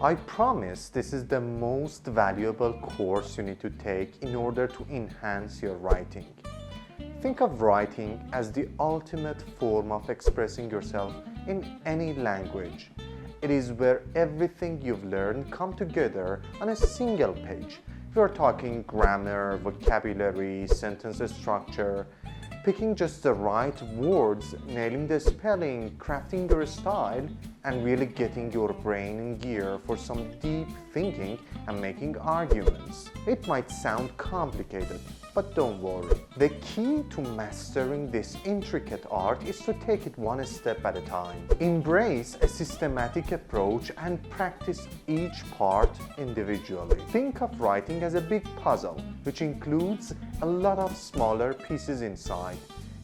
I promise this is the most valuable course you need to take in order to enhance your writing. Think of writing as the ultimate form of expressing yourself in any language. It is where everything you've learned comes together on a single page. We are talking grammar, vocabulary, sentence structure, picking just the right words, nailing the spelling, crafting your style, and really getting your brain in gear for some deep thinking and making arguments. It might sound complicated, but don't worry. The key to mastering this intricate art is to take it one step at a time. Embrace a systematic approach and practice each part individually. Think of writing as a big puzzle, which includes a lot of smaller pieces inside.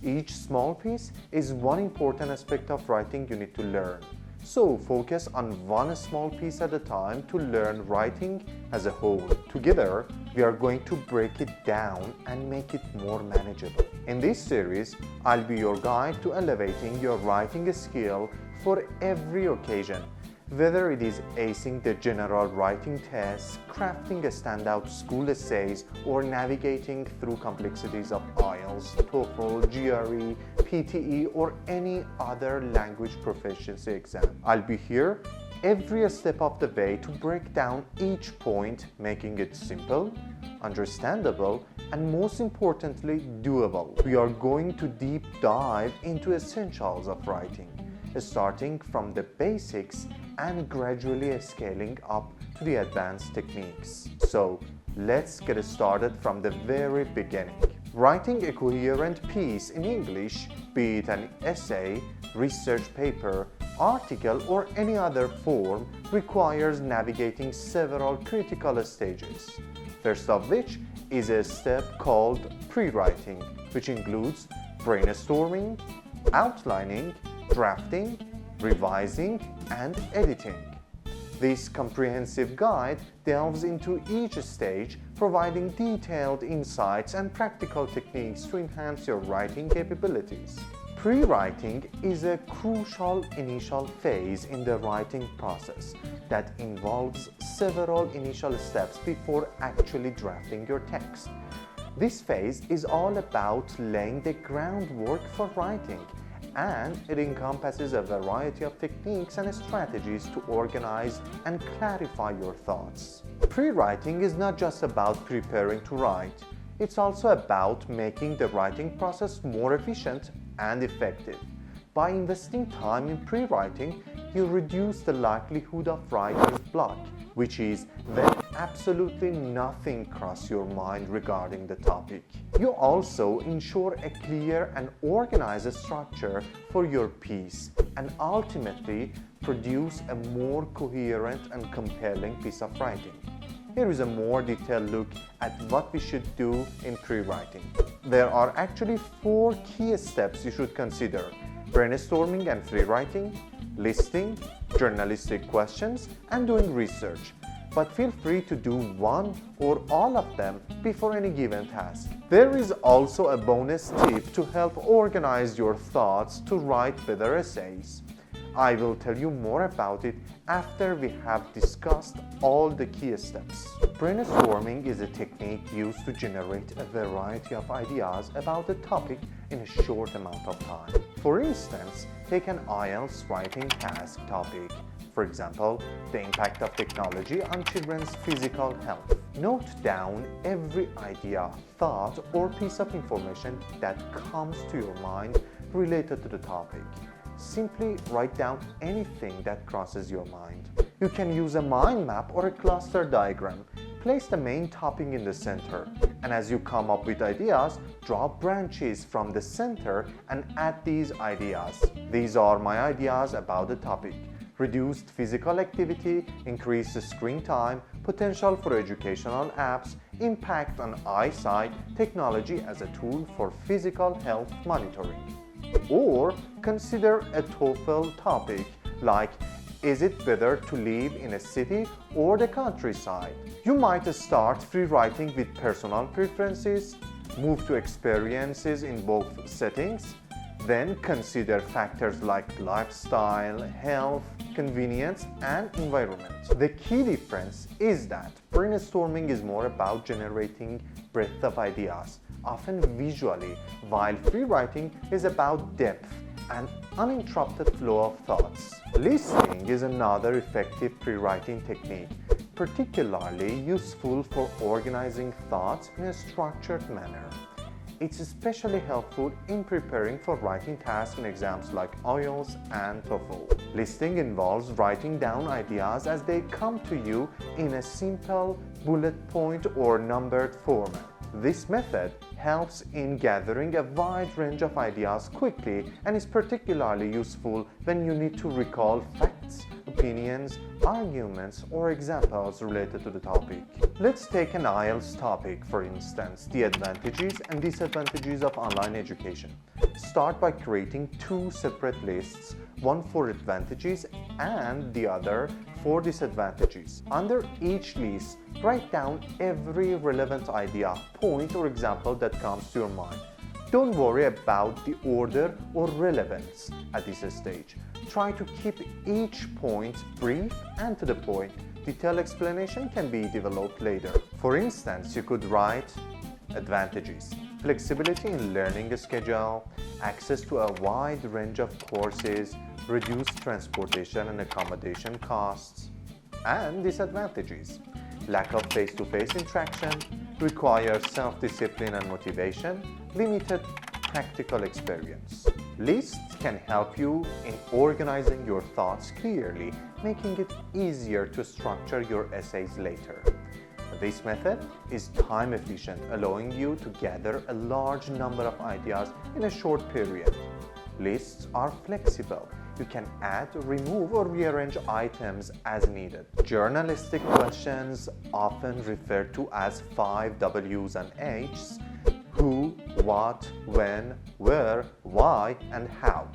Each small piece is one important aspect of writing you need to learn. So focus on one small piece at a time to learn writing as a whole. Together, we are going to break it down and make it more manageable. In this series, I'll be your guide to elevating your writing skill for every occasion. Whether it is acing the general writing tests, crafting a standout school essays, or navigating through complexities of IELTS, TOEFL, GRE, PTE, or any other language proficiency exam. I'll be here every step of the way to break down each point, making it simple, understandable, and most importantly, doable. We are going to deep dive into essentials of writing, starting from the basics and gradually scaling up to the advanced techniques. So let's get started from the very beginning. Writing a coherent piece in English, be it an essay, research paper, article, or any other form, requires navigating several critical stages. First of which is a step called pre-writing, which includes brainstorming, outlining, drafting, revising, and editing. This comprehensive guide delves into each stage, providing detailed insights and practical techniques to enhance your writing capabilities. Pre-writing is a crucial initial phase in the writing process that involves several initial steps before actually drafting your text. This phase is all about laying the groundwork for writing, and it encompasses a variety of techniques and strategies to organize and clarify your thoughts. Pre-writing is not just about preparing to write, it's also about making the writing process more efficient and effective. By investing time in pre-writing, you reduce the likelihood of writer's block, which is when absolutely nothing crosses your mind regarding the topic. You also ensure a clear and organized structure for your piece and ultimately produce a more coherent and compelling piece of writing. Here is a more detailed look at what we should do in pre-writing. There are actually 4 key steps you should consider: brainstorming and free writing, listing, journalistic questions, and doing research. But feel free to do one or all of them before any given task. There is also a bonus tip to help organize your thoughts to write better essays. I will tell you more about it after we have discussed all the key steps. Brainstorming is a technique used to generate a variety of ideas about a topic in a short amount of time. For instance, take an IELTS writing task topic. For example, the impact of technology on children's physical health. Note down every idea, thought, or piece of information that comes to your mind related to the topic. Simply write down anything that crosses your mind. You can use a mind map or a cluster diagram. Place the main topic in the center, and as you come up with ideas, draw branches from the center and add these ideas. These are my ideas about the topic: reduced physical activity, increased screen time, potential for educational apps, impact on eyesight, technology as a tool for physical health monitoring. Or consider a TOEFL topic like, is it better to live in a city or the countryside? You might start free writing with personal preferences, move to experiences in both settings, then consider factors like lifestyle, health, convenience, and environment. The key difference is that brainstorming is more about generating breadth of ideas, often visually, while free writing is about depth and uninterrupted flow of thoughts. Listening is another effective pre-writing technique, particularly useful for organizing thoughts in a structured manner. It's especially helpful in preparing for writing tasks in exams like IELTS and TOEFL. Listening involves writing down ideas as they come to you in a simple bullet point or numbered format. This method helps in gathering a wide range of ideas quickly and is particularly useful when you need to recall facts, opinions, arguments, or examples related to the topic. Let's take an IELTS topic, for instance, the advantages and disadvantages of online education. Start by creating two separate lists, one for advantages and the other for disadvantages. Under each list, write down every relevant idea, point, or example that comes to your mind. Don't worry about the order or relevance at this stage. Try to keep each point brief and to the point. Detailed explanation can be developed later. For instance, you could write advantages: flexibility in learning schedule, access to a wide range of courses, reduced transportation and accommodation costs. And disadvantages: lack of face-to-face interaction, requires self-discipline and motivation, limited practical experience. Lists can help you in organizing your thoughts clearly, making it easier to structure your essays later. This method is time efficient, allowing you to gather a large number of ideas in a short period. Lists are flexible. You can add, remove, or rearrange items as needed. Journalistic questions, often referred to as 5 W's and H's: who, what, when, where, why, and how.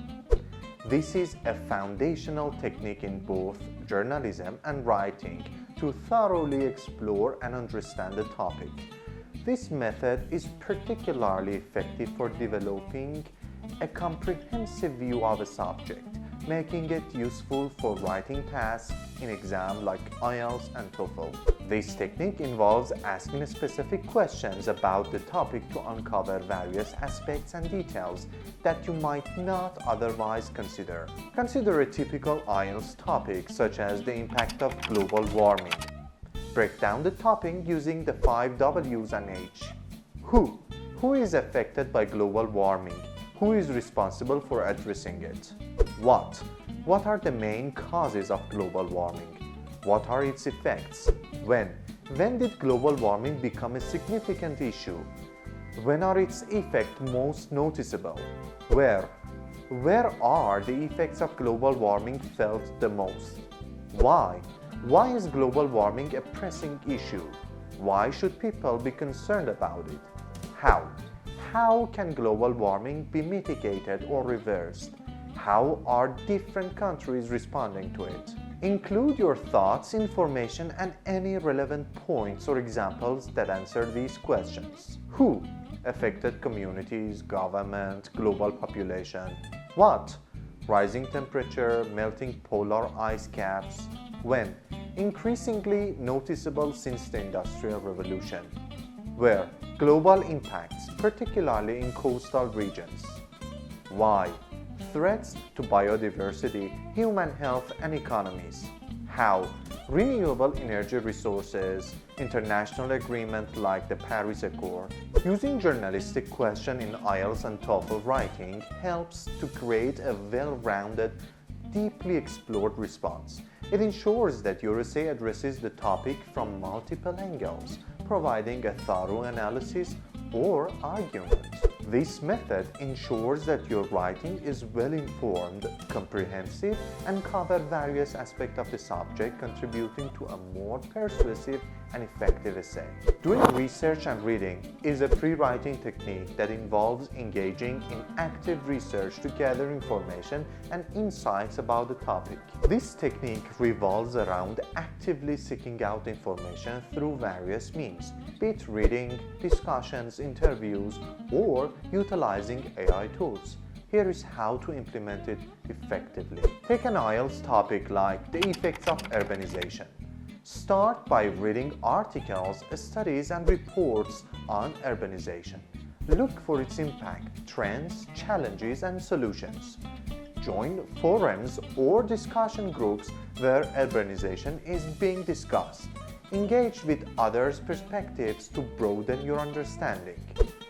This is a foundational technique in both journalism and writing to thoroughly explore and understand the topic. This method is particularly effective for developing a comprehensive view of a subject, making it useful for writing tasks in exams like IELTS and TOEFL. This technique involves asking specific questions about the topic to uncover various aspects and details that you might not otherwise consider. Consider a typical IELTS topic, such as the impact of global warming. Break down the topic using the 5 W's and H. Who? Who is affected by global warming? Who is responsible for addressing it? What? What are the main causes of global warming? What are its effects? When? When did global warming become a significant issue? When are its effects most noticeable? Where? Where are the effects of global warming felt the most? Why? Why is global warming a pressing issue? Why should people be concerned about it? How? How can global warming be mitigated or reversed? How are different countries responding to it? Include your thoughts, information, and any relevant points or examples that answer these questions. Who? Affected communities, government, global population. What? Rising temperature, melting polar ice caps. When? Increasingly noticeable since the Industrial Revolution. Where? Global impacts, particularly in coastal regions. Why? Threats to biodiversity, human health, and economies. How? Renewable energy resources, international agreement like the Paris Accord. Using journalistic question in IELTS and TOEFL writing helps to create a well-rounded, deeply explored response. It ensures that your essay addresses the topic from multiple angles, providing a thorough analysis or argument. This method ensures that your writing is well-informed, comprehensive, and covers various aspects of the subject, contributing to a more persuasive and effective essay. Doing research and reading is a pre-writing technique that involves engaging in active research to gather information and insights about the topic. This technique revolves around actively seeking out information through various means, be it reading, discussions, interviews, or utilizing AI tools. Here is how to implement it effectively. Take an IELTS topic like the effects of urbanization. Start by reading articles, studies, and reports on urbanization. Look for its impact, trends, challenges, and solutions. Join forums or discussion groups where urbanization is being discussed. Engage with others' perspectives to broaden your understanding.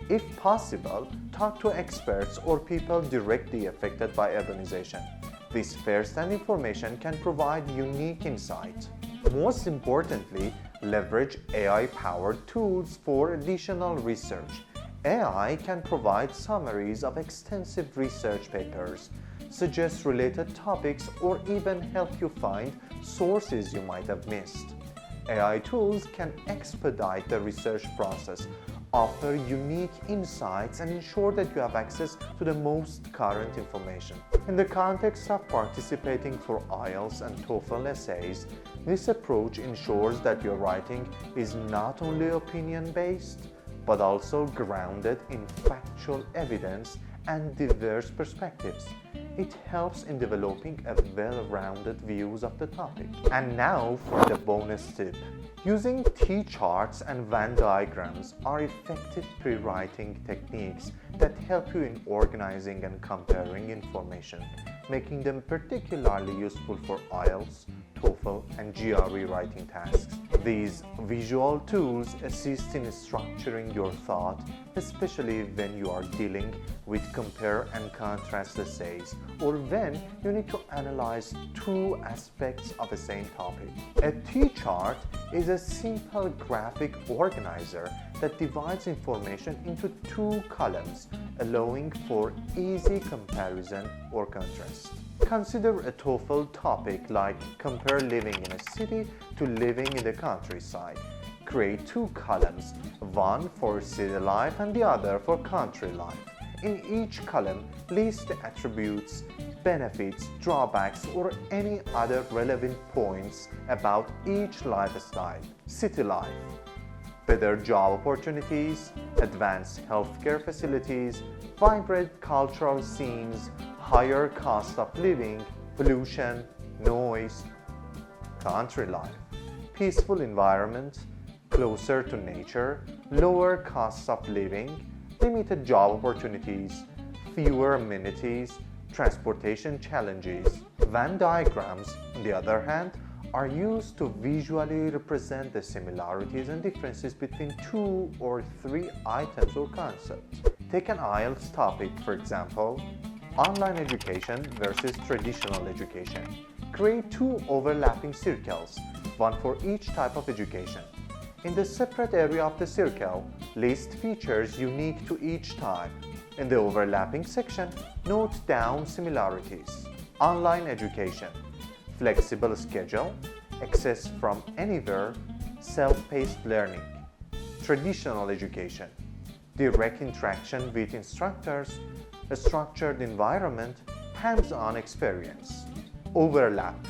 If possible, talk to experts or people directly affected by urbanization. This first-hand information can provide unique insight. Most importantly, leverage AI-powered tools for additional research. AI can provide summaries of extensive research papers, suggest related topics, or even help you find sources you might have missed. AI tools can expedite the research process, offer unique insights, and ensure that you have access to the most current information. In the context of participating for IELTS and TOEFL essays, this approach ensures that your writing is not only opinion-based, but also grounded in factual evidence and diverse perspectives. It helps in developing a well-rounded views of the topic. And now for the bonus tip. Using T-charts and Venn diagrams are effective pre-writing techniques that help you in organizing and comparing information, making them particularly useful for IELTS, TOEFL, and GRE writing tasks. These visual tools assist in structuring your thought, especially when you are dealing with compare and contrast essays, or when you need to analyze two aspects of the same topic. A T-chart is a simple graphic organizer that divides information into two columns, allowing for easy comparison or contrast. Consider a TOEFL topic like compare living in a city to living in the countryside. Create two columns, one for city life and the other for country life. In each column, list the attributes, benefits, drawbacks, or any other relevant points about each lifestyle. City life: better job opportunities, advanced healthcare facilities, vibrant cultural scenes, higher cost of living, pollution, noise. Country life: peaceful environment, closer to nature, lower costs of living, limited job opportunities, fewer amenities, transportation challenges. Venn diagrams, on the other hand, are used to visually represent the similarities and differences between two or three items or concepts. Take an IELTS topic, for example, online education versus traditional education. Create two overlapping circles, one for each type of education. In the separate area of the circle, list features unique to each type. In the overlapping section, note down similarities. Online education: flexible schedule, access from anywhere, self-paced learning. Traditional education: direct interaction with instructors, a structured environment, hands-on experience. Overlap: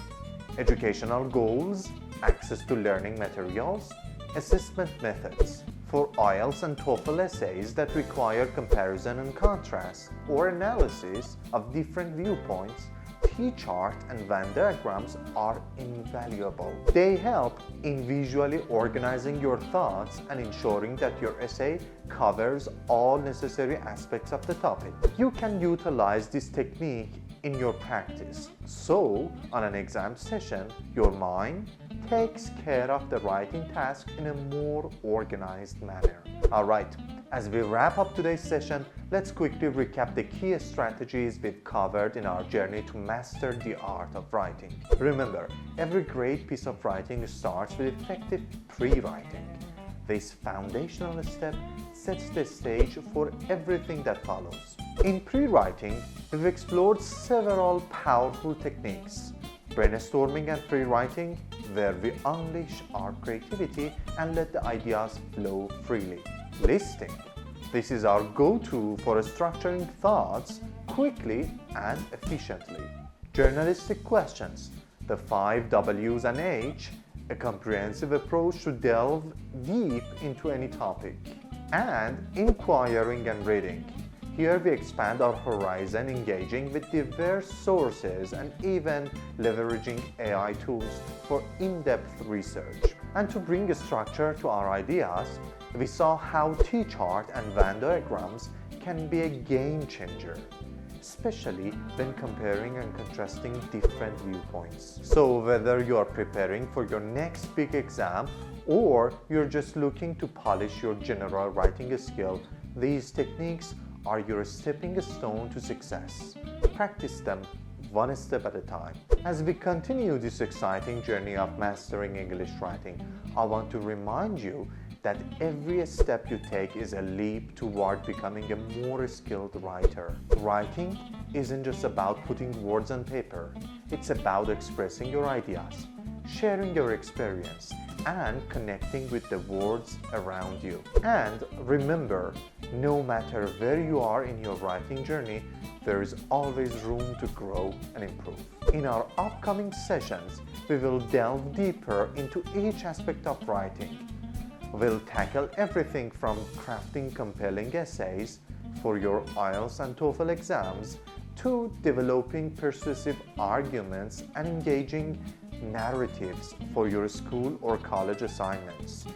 educational goals, access to learning materials, assessment methods. For IELTS and TOEFL essays that require comparison and contrast or analysis of different viewpoints, T-chart and Venn diagrams are invaluable. They help in visually organizing your thoughts and ensuring that your essay covers all necessary aspects of the topic. You can utilize this technique in your practice, so on an exam session, your mind takes care of the writing task in a more organized manner. Alright, as we wrap up today's session, let's quickly recap the key strategies we've covered in our journey to master the art of writing. Remember, every great piece of writing starts with effective pre-writing. This foundational step sets the stage for everything that follows. In pre-writing, we've explored several powerful techniques: brainstorming and free-writing, where we unleash our creativity and let the ideas flow freely. Listing: this is our go-to for structuring thoughts quickly and efficiently. Journalistic questions: the 5 W's and H, a comprehensive approach to delve deep into any topic. And inquiring and reading: Here we expand our horizon, engaging with diverse sources and even leveraging AI tools for in-depth research. And to bring a structure to our ideas, we saw how T-chart and Venn diagrams can be a game changer, especially when comparing and contrasting different viewpoints. So whether you are preparing for your next big exam or you're just looking to polish your general writing skill, these techniques are your stepping stone to success. Practice them one step at a time. As we continue this exciting journey of mastering English writing, I want to remind you that every step you take is a leap toward becoming a more skilled writer. Writing isn't just about putting words on paper. It's about expressing your ideas, sharing your experience, and connecting with the words around you. And remember, no matter where you are in your writing journey, there is always room to grow and improve. In our upcoming sessions, we will delve deeper into each aspect of writing. We'll tackle everything from crafting compelling essays for your IELTS and TOEFL exams to developing persuasive arguments and engaging narratives for your school or college assignments.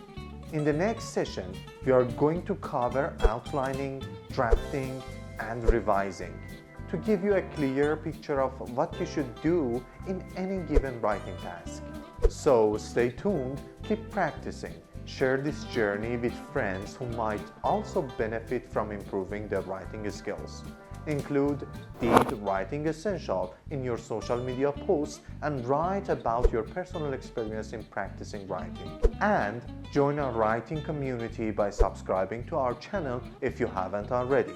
In the next session, we are going to cover outlining, drafting, and revising to give you a clear picture of what you should do in any given writing task. So stay tuned, keep practicing. Share this journey with friends who might also benefit from improving their writing skills. Include the Writing Essential in your social media posts and write about your personal experience in practicing writing. And join our writing community by subscribing to our channel if you haven't already.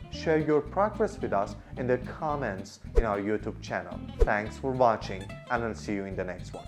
Share your progress with us in the comments in our YouTube channel. Thanks for watching, and I'll see you in the next one.